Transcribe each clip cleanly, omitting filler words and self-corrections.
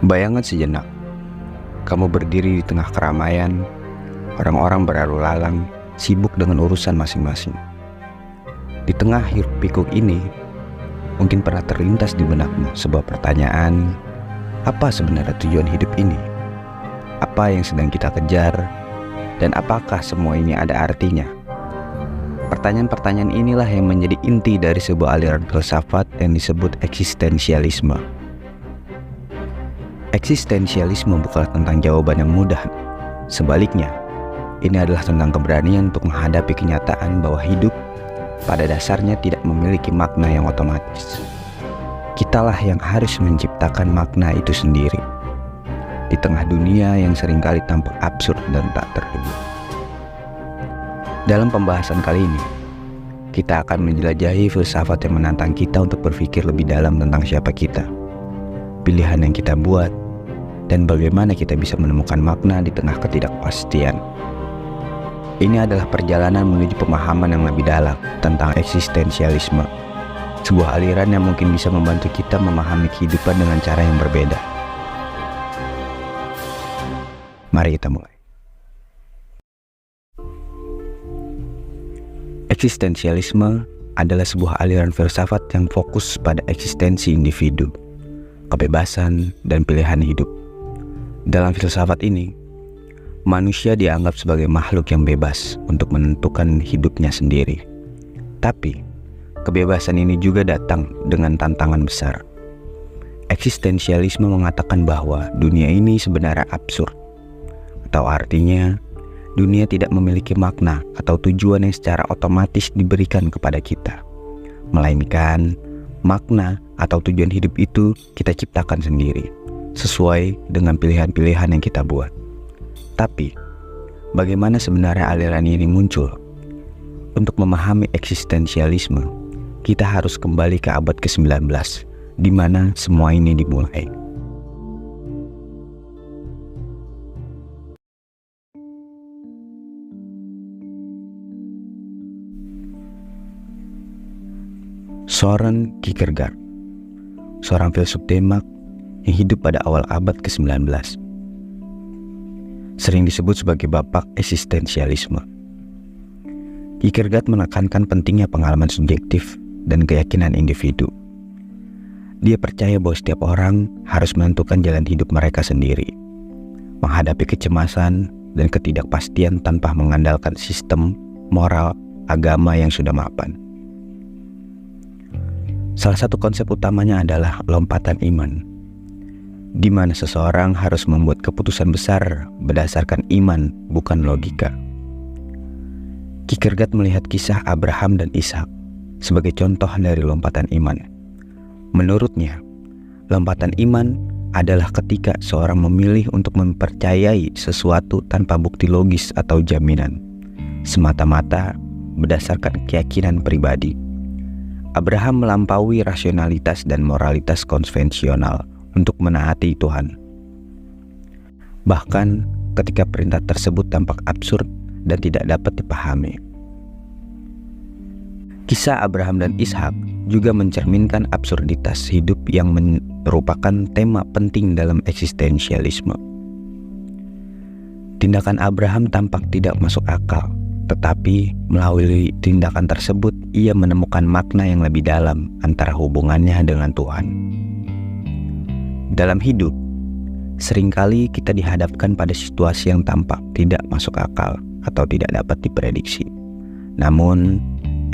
Bayangan sejenak, kamu berdiri di tengah keramaian, orang-orang berlalu lalang, sibuk dengan urusan masing-masing. Di tengah hiruk pikuk ini, mungkin pernah terlintas di benakmu sebuah pertanyaan, apa sebenarnya tujuan hidup ini? Apa yang sedang kita kejar? Dan apakah semua ini ada artinya? Pertanyaan-pertanyaan inilah yang menjadi inti dari sebuah aliran filsafat yang disebut eksistensialisme. Eksistensialisme bukanlah tentang jawaban yang mudah. Sebaliknya, ini adalah tentang keberanian untuk menghadapi kenyataan bahwa hidup pada dasarnya tidak memiliki makna yang otomatis. Kitalah yang harus menciptakan makna itu sendiri di tengah dunia yang seringkali tampak absurd dan tak terduga. Dalam pembahasan kali ini, kita akan menjelajahi filsafat yang menantang kita untuk berpikir lebih dalam tentang siapa kita, pilihan yang kita buat, dan bagaimana kita bisa menemukan makna di tengah ketidakpastian. Ini adalah perjalanan menuju pemahaman yang lebih dalam tentang eksistensialisme, sebuah aliran yang mungkin bisa membantu kita memahami kehidupan dengan cara yang berbeda. Mari kita mulai. Eksistensialisme adalah sebuah aliran filsafat yang fokus pada eksistensi individu, kebebasan, dan pilihan hidup. Dalam filsafat ini, manusia dianggap sebagai makhluk yang bebas untuk menentukan hidupnya sendiri. Tapi, kebebasan ini juga datang dengan tantangan besar. Eksistensialisme mengatakan bahwa dunia ini sebenarnya absurd, atau artinya dunia tidak memiliki makna atau tujuan yang secara otomatis diberikan kepada kita, melainkan makna atau tujuan hidup itu kita ciptakan sendiri, sesuai dengan pilihan-pilihan yang kita buat. Tapi, bagaimana sebenarnya aliran ini muncul? Untuk memahami eksistensialisme, kita harus kembali ke abad ke-19, di mana semua ini dimulai. Søren Kierkegaard, seorang filsuf Denmark yang hidup pada awal abad ke-19, sering disebut sebagai bapak eksistensialisme. Kierkegaard menekankan pentingnya pengalaman subjektif dan keyakinan individu. Dia percaya bahwa setiap orang harus menentukan jalan hidup mereka sendiri, menghadapi kecemasan dan ketidakpastian tanpa mengandalkan sistem, moral, agama yang sudah mapan. Salah satu konsep utamanya adalah lompatan iman, di mana seseorang harus membuat keputusan besar berdasarkan iman, bukan logika. Kierkegaard melihat kisah Abraham dan Ishak sebagai contoh dari lompatan iman. Menurutnya, lompatan iman adalah ketika seorang memilih untuk mempercayai sesuatu tanpa bukti logis atau jaminan, semata-mata berdasarkan keyakinan pribadi. Abraham melampaui rasionalitas dan moralitas konvensional untuk menaati Tuhan. Bahkan ketika perintah tersebut tampak absurd dan tidak dapat dipahami. Kisah Abraham dan Ishak juga mencerminkan absurditas hidup yang merupakan tema penting dalam eksistensialisme. Tindakan Abraham tampak tidak masuk akal, tetapi melalui tindakan tersebut ia menemukan makna yang lebih dalam antara hubungannya dengan Tuhan. Dalam hidup, seringkali kita dihadapkan pada situasi yang tampak tidak masuk akal atau tidak dapat diprediksi. Namun,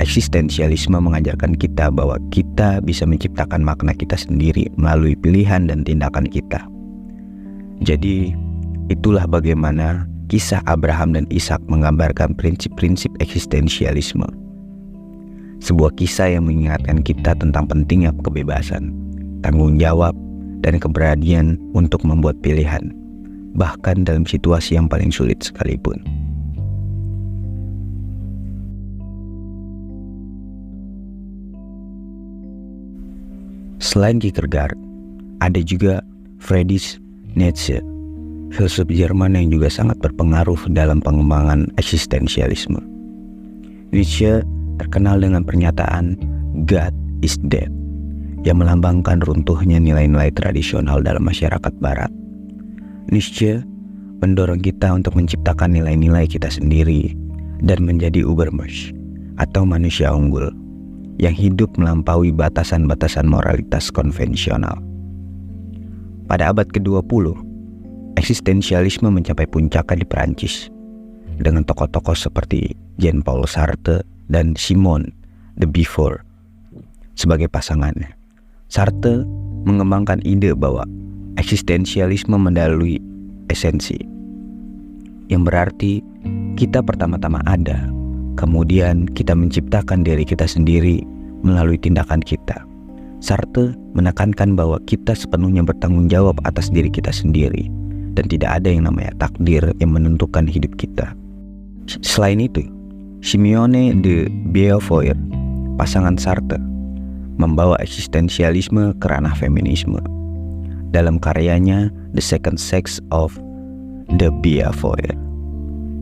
eksistensialisme mengajarkan kita bahwa kita bisa menciptakan makna kita sendiri melalui pilihan dan tindakan kita. Jadi, itulah bagaimana kisah Abraham dan Ishak menggambarkan prinsip-prinsip eksistensialisme. Sebuah kisah yang mengingatkan kita tentang pentingnya kebebasan, tanggung jawab, dan keberanian untuk membuat pilihan, bahkan dalam situasi yang paling sulit sekalipun. Selain Kierkegaard, ada juga Friedrich Nietzsche, filsuf Jerman yang juga sangat berpengaruh dalam pengembangan eksistensialisme. Nietzsche terkenal dengan pernyataan God is dead, yang melambangkan runtuhnya nilai-nilai tradisional dalam masyarakat barat. Nietzsche mendorong kita untuk menciptakan nilai-nilai kita sendiri dan menjadi Übermensch atau manusia unggul yang hidup melampaui batasan-batasan moralitas konvensional. Pada abad ke-20, eksistensialisme mencapai puncaknya di Perancis dengan tokoh-tokoh seperti Jean-Paul Sartre dan Simone de Beauvoir sebagai pasangannya. Sartre mengembangkan ide bahwa eksistensialisme mendalui esensi, yang berarti kita pertama-tama ada, kemudian kita menciptakan diri kita sendiri melalui tindakan kita. Sartre menekankan bahwa kita sepenuhnya bertanggung jawab atas diri kita sendiri dan tidak ada yang namanya takdir yang menentukan hidup kita. Selain itu, Simone de Beauvoir, pasangan Sartre, membawa eksistensialisme ke ranah feminisme. Dalam karyanya The Second Sex of de Beauvoir,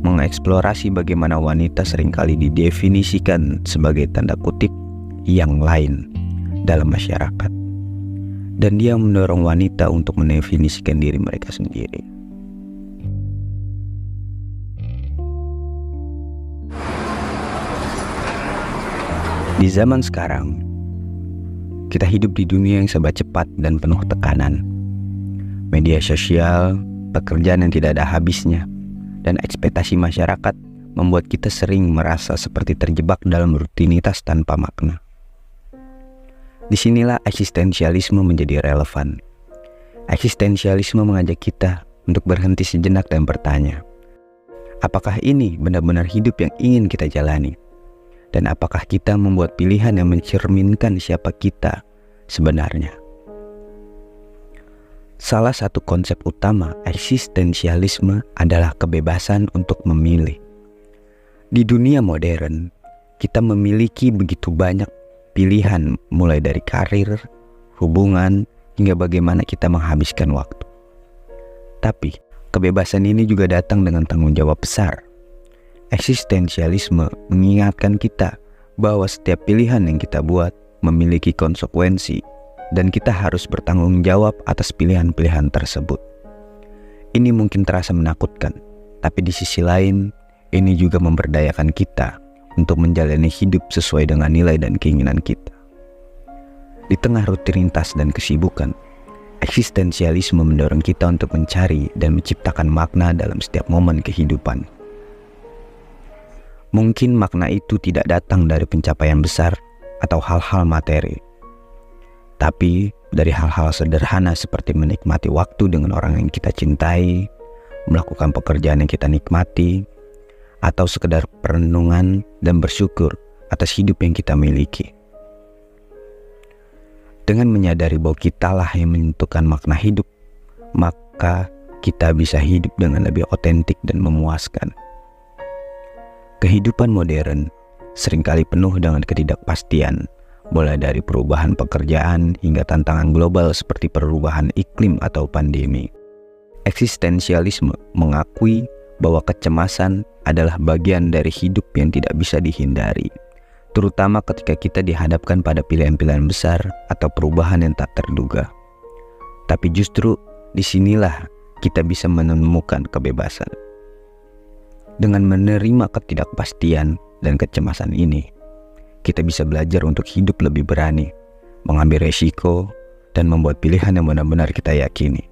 mengeksplorasi bagaimana wanita seringkali didefinisikan sebagai tanda kutip yang lain dalam masyarakat, dan dia mendorong wanita untuk mendefinisikan diri mereka sendiri. Di zaman sekarang, kita hidup di dunia yang serba cepat dan penuh tekanan. Media sosial, pekerjaan yang tidak ada habisnya, dan ekspektasi masyarakat membuat kita sering merasa seperti terjebak dalam rutinitas tanpa makna. Disinilah eksistensialisme menjadi relevan. Eksistensialisme mengajak kita untuk berhenti sejenak dan bertanya, apakah ini benar-benar hidup yang ingin kita jalani? Dan apakah kita membuat pilihan yang mencerminkan siapa kita sebenarnya? Salah satu konsep utama eksistensialisme adalah kebebasan untuk memilih. Di dunia modern, kita memiliki begitu banyak pilihan, mulai dari karir, hubungan, hingga bagaimana kita menghabiskan waktu. Tapi, kebebasan ini juga datang dengan tanggung jawab besar. Eksistensialisme mengingatkan kita bahwa setiap pilihan yang kita buat memiliki konsekuensi dan kita harus bertanggung jawab atas pilihan-pilihan tersebut. Ini mungkin terasa menakutkan, tapi di sisi lain, ini juga memberdayakan kita untuk menjalani hidup sesuai dengan nilai dan keinginan kita. Di tengah rutinitas dan kesibukan, eksistensialisme mendorong kita untuk mencari dan menciptakan makna dalam setiap momen kehidupan. Mungkin makna itu tidak datang dari pencapaian besar atau hal-hal materi, tapi dari hal-hal sederhana seperti menikmati waktu dengan orang yang kita cintai, melakukan pekerjaan yang kita nikmati, atau sekedar perenungan dan bersyukur atas hidup yang kita miliki. Dengan menyadari bahwa kitalah yang menentukan makna hidup, maka kita bisa hidup dengan lebih otentik dan memuaskan. Kehidupan modern seringkali penuh dengan ketidakpastian, mulai dari perubahan pekerjaan hingga tantangan global seperti perubahan iklim atau pandemi. Eksistensialisme mengakui bahwa kecemasan adalah bagian dari hidup yang tidak bisa dihindari, terutama ketika kita dihadapkan pada pilihan-pilihan besar atau perubahan yang tak terduga. Tapi justru disinilah kita bisa menemukan kebebasan. Dengan menerima ketidakpastian dan kecemasan ini, kita bisa belajar untuk hidup lebih berani, mengambil resiko, dan membuat pilihan yang benar-benar kita yakini.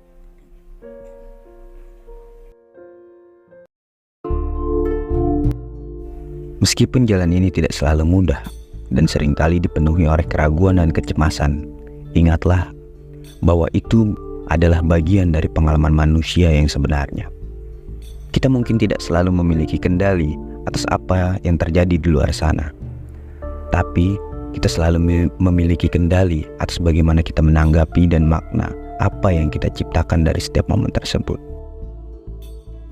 Meskipun jalan ini tidak selalu mudah dan seringkali dipenuhi oleh keraguan dan kecemasan, ingatlah bahwa itu adalah bagian dari pengalaman manusia yang sebenarnya. Kita mungkin tidak selalu memiliki kendali atas apa yang terjadi di luar sana, tapi kita selalu memiliki kendali atas bagaimana kita menanggapi dan makna apa yang kita ciptakan dari setiap momen tersebut.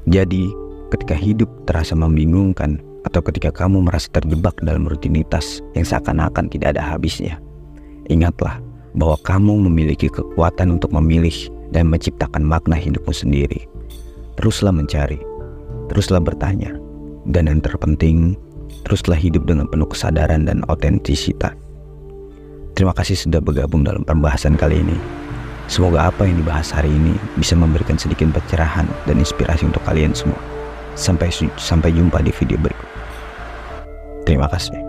Jadi, ketika hidup terasa membingungkan atau ketika kamu merasa terjebak dalam rutinitas yang seakan-akan tidak ada habisnya, ingatlah bahwa kamu memiliki kekuatan untuk memilih dan menciptakan makna hidupmu sendiri. Teruslah mencari, teruslah bertanya, dan yang terpenting, teruslah hidup dengan penuh kesadaran dan otentisitas. Terima kasih sudah bergabung dalam pembahasan kali ini. Semoga apa yang dibahas hari ini bisa memberikan sedikit pencerahan dan inspirasi untuk kalian semua. Sampai jumpa di video berikut. Terima kasih.